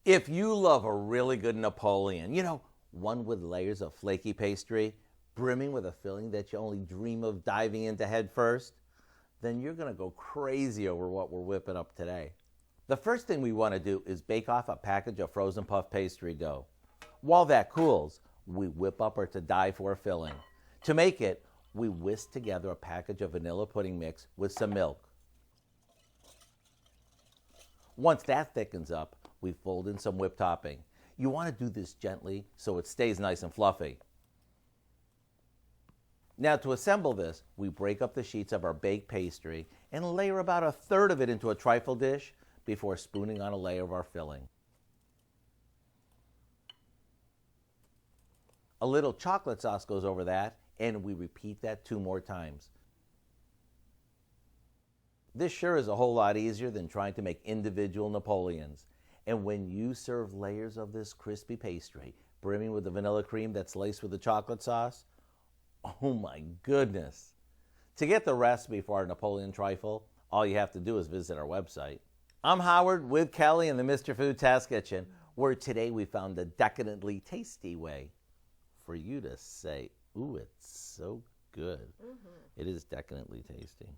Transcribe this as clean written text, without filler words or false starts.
If you love a really good Napoleon, one with layers of flaky pastry, brimming with a filling that you only dream of diving into head first, then you're going to go crazy over what we're whipping up today. The first thing we want to do is bake off a package of frozen puff pastry dough. While that cools, we whip up our to-die-for filling. To make it, we whisk together a package of vanilla pudding mix with some milk. Once that thickens up, we fold in some whipped topping. You want to do this gently so it stays nice and fluffy. Now to assemble this, we break up the sheets of our baked pastry and layer about a third of it into a trifle dish before spooning on a layer of our filling. A little chocolate sauce goes over that, and we repeat that 2 more times. This sure is a whole lot easier than trying to make individual Napoleons. And when you serve layers of this crispy pastry, brimming with the vanilla cream that's laced with the chocolate sauce, oh my goodness. To get the recipe for our Napoleon Trifle, all you have to do is visit our website. I'm Howard with Kelly in the Mr. Food Test Kitchen, where today we found a decadently tasty way for you to say, ooh, it's so good. It is decadently tasty.